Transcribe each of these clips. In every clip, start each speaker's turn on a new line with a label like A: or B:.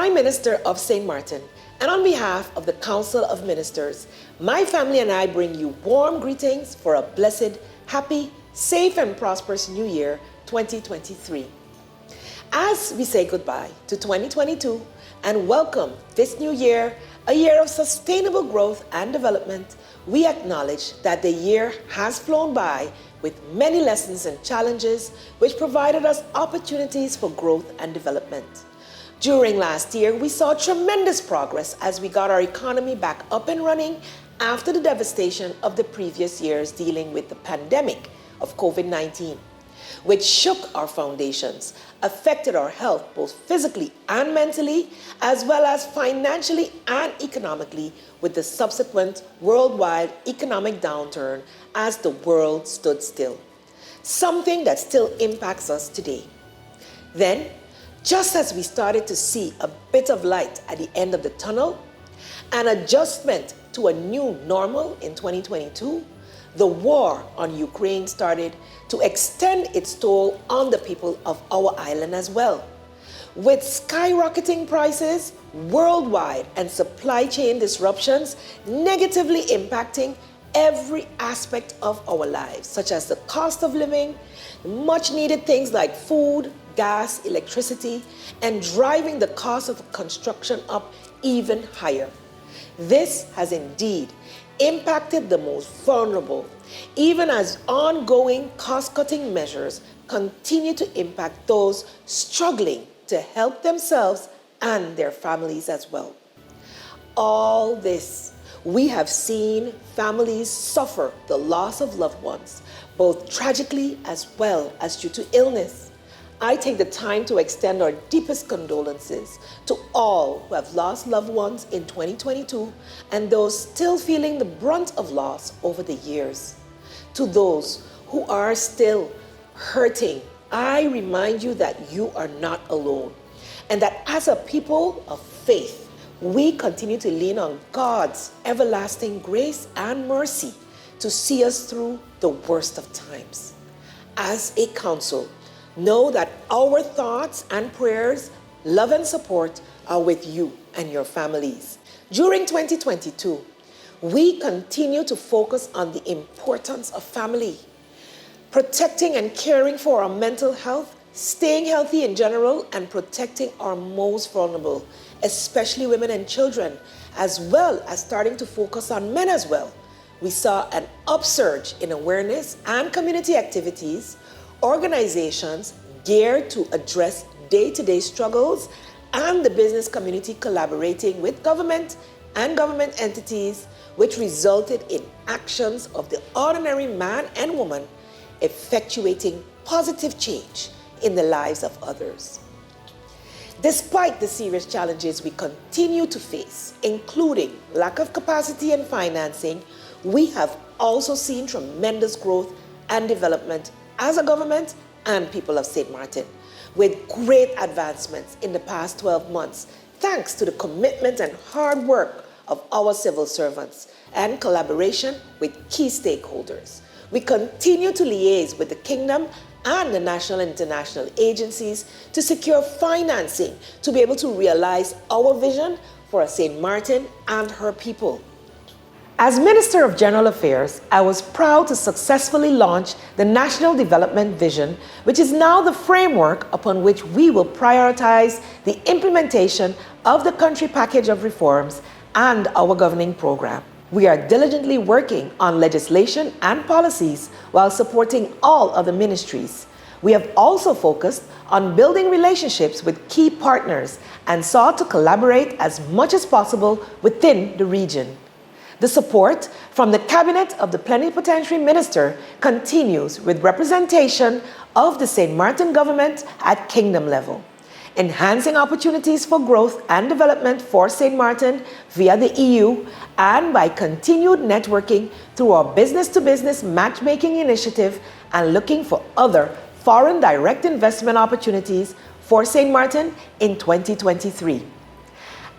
A: Prime Minister of St. Martin, and on behalf of the Council of Ministers, my family and I bring you warm greetings for a blessed, happy, safe and prosperous New Year 2023. As we say goodbye to 2022 and welcome this new year, a year of sustainable growth and development, we acknowledge that the year has flown by with many lessons and challenges which provided us opportunities for growth and development. During last year, we saw tremendous progress as we got our economy back up and running after the devastation of the previous years dealing with the pandemic of COVID-19, which shook our foundations, affected our health both physically and mentally, as well as financially and economically with the subsequent worldwide economic downturn as the world stood still, something that still impacts us today. Then, just as we started to see a bit of light at the end of the tunnel, an adjustment to a new normal in 2022, the war on Ukraine started to extend its toll on the people of our island as well, with skyrocketing prices worldwide and supply chain disruptions negatively impacting every aspect of our lives, such as the cost of living, much needed things like food, gas, electricity, and driving the cost of construction up even higher. This has indeed impacted the most vulnerable, even as ongoing cost-cutting measures continue to impact those struggling to help themselves and their families as well. All this, we have seen families suffer the loss of loved ones, both tragically as well as due to illness. I take the time to extend our deepest condolences to all who have lost loved ones in 2022 and those still feeling the brunt of loss over the years. To those who are still hurting, I remind you that you are not alone, and that as a people of faith, we continue to lean on God's everlasting grace and mercy to see us through the worst of times. As a council, know that our thoughts and prayers, love and support are with you and your families. During 2022, we continue to focus on the importance of family, protecting and caring for our mental health, staying healthy in general, and protecting our most vulnerable, especially women and children, as well as starting to focus on men as well. We saw an upsurge in awareness and community activities, organizations geared to address day-to-day struggles, and the business community collaborating with government and government entities, which resulted in actions of the ordinary man and woman effectuating positive change in the lives of others. Despite the serious challenges we continue to face, including lack of capacity and financing, we have also seen tremendous growth and development as a government and people of St. Martin, with great advancements in the past 12 months, thanks to the commitment and hard work of our civil servants and collaboration with key stakeholders. We continue to liaise with the Kingdom and the national and international agencies to secure financing to be able to realize our vision for St. Martin and her people. As Minister of General Affairs, I was proud to successfully launch the National Development Vision, which is now the framework upon which we will prioritize the implementation of the country package of reforms and our governing program. We are diligently working on legislation and policies while supporting all other ministries. We have also focused on building relationships with key partners and sought to collaborate as much as possible within the region. The support from the Cabinet of the Plenipotentiary Minister continues with representation of the St. Martin government at Kingdom level, enhancing opportunities for growth and development for St. Martin via the EU and by continued networking through our business-to-business matchmaking initiative and looking for other foreign direct investment opportunities for St. Martin in 2023.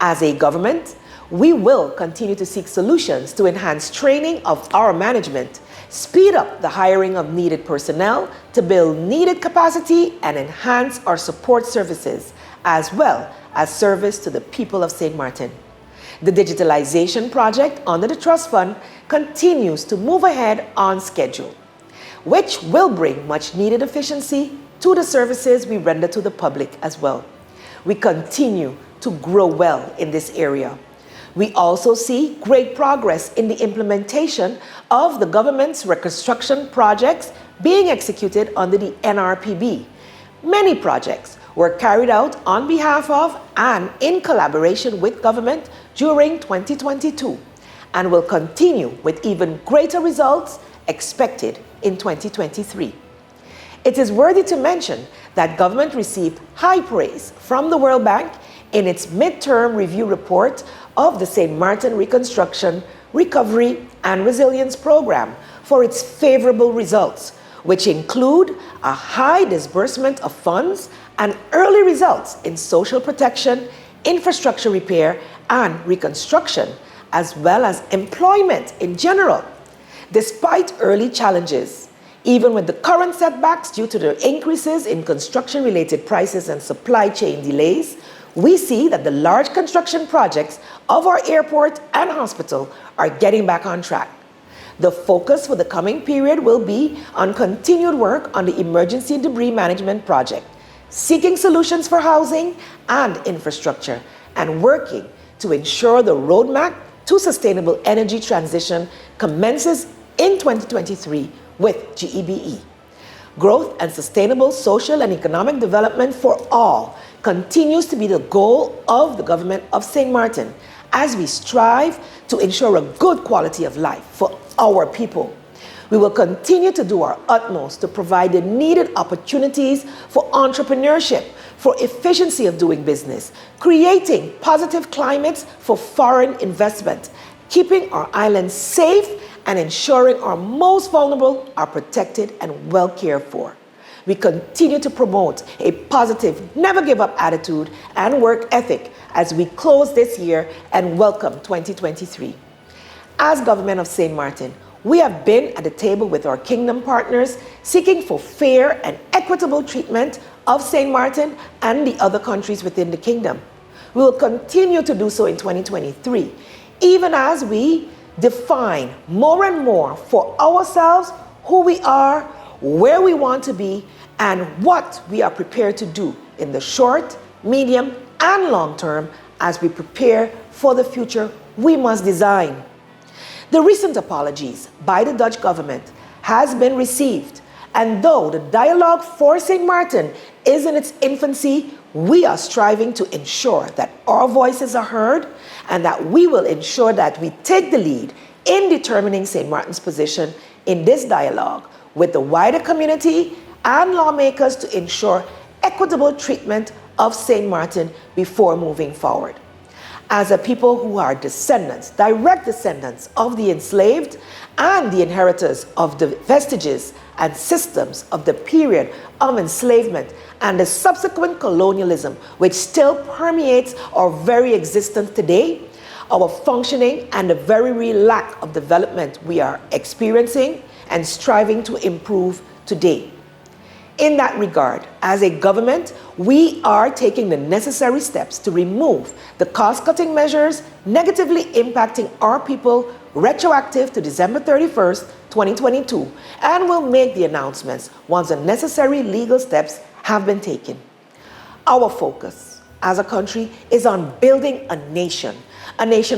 A: As a government, we will continue to seek solutions to enhance training of our management, speed up the hiring of needed personnel to build needed capacity and enhance our support services, as well as service to the people of St. Martin. The digitalization project under the Trust Fund continues to move ahead on schedule, which will bring much needed efficiency to the services we render to the public as well. We continue to grow well in this area. We also see great progress in the implementation of the government's reconstruction projects being executed under the NRPB. Many projects were carried out on behalf of and in collaboration with government during 2022 and will continue with even greater results expected in 2023. It is worthy to mention that government received high praise from the World Bank in its midterm review report of the St. Martin Reconstruction, Recovery and Resilience Program for its favorable results, which include a high disbursement of funds and early results in social protection, infrastructure repair and reconstruction, as well as employment in general. Despite early challenges, even with the current setbacks due to the increases in construction-related prices and supply chain delays, we see that the large construction projects of our airport and hospital are getting back on track. The focus for the coming period will be on continued work on the emergency debris management project, seeking solutions for housing and infrastructure, and working to ensure the roadmap to sustainable energy transition commences in 2023 with GEBE. Growth and sustainable social and economic development for all continues to be the goal of the government of St. Martin as we strive to ensure a good quality of life for our people. We will continue to do our utmost to provide the needed opportunities for entrepreneurship, for efficiency of doing business, creating positive climates for foreign investment, keeping our island safe and ensuring our most vulnerable are protected and well cared for. We continue to promote a positive, never give up attitude and work ethic as we close this year and welcome 2023. As Government of St. Martin, we have been at the table with our kingdom partners seeking for fair and equitable treatment of St. Martin and the other countries within the kingdom. We will continue to do so in 2023, even as we define more and more for ourselves who we are, where we want to be, and what we are prepared to do in the short, medium, and long term as we prepare for the future we must design. The recent apologies by the Dutch government has been received, and though the dialogue for St. Martin is in its infancy, we are striving to ensure that our voices are heard and that we will ensure that we take the lead in determining St. Martin's position in this dialogue with the wider community and lawmakers to ensure equitable treatment of St. Martin before moving forward. As a people who are descendants, direct descendants of the enslaved and the inheritors of the vestiges and systems of the period of enslavement and the subsequent colonialism which still permeates our very existence today, our functioning and the very real lack of development we are experiencing and striving to improve today. In that regard, as a government, we are taking the necessary steps to remove the cost-cutting measures negatively impacting our people retroactive to December 31st, 2022, and will make the announcements once the necessary legal steps have been taken. Our focus as a country is on building a nation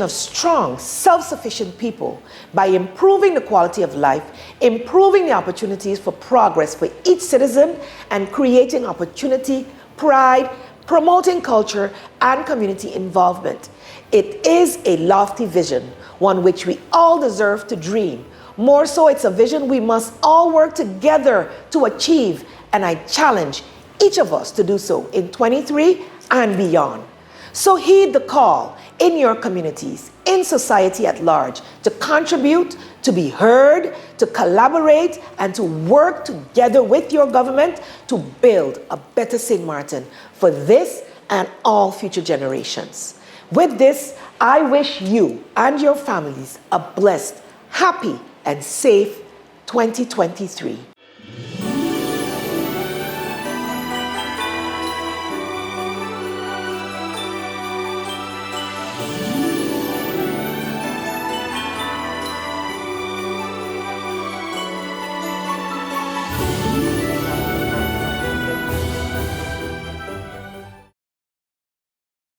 A: of strong, self-sufficient people by improving the quality of life, improving the opportunities for progress for each citizen, and creating opportunity, pride, promoting culture, and community involvement. It is a lofty vision, one which we all deserve to dream. More so, it's a vision we must all work together to achieve, and I challenge each of us to do so in 23 and beyond. So heed the call in your communities, in society at large, to contribute, to be heard, to collaborate, and to work together with your government to build a better St. Martin for this and all future generations. With this, I wish you and your families a blessed, happy, and safe 2023.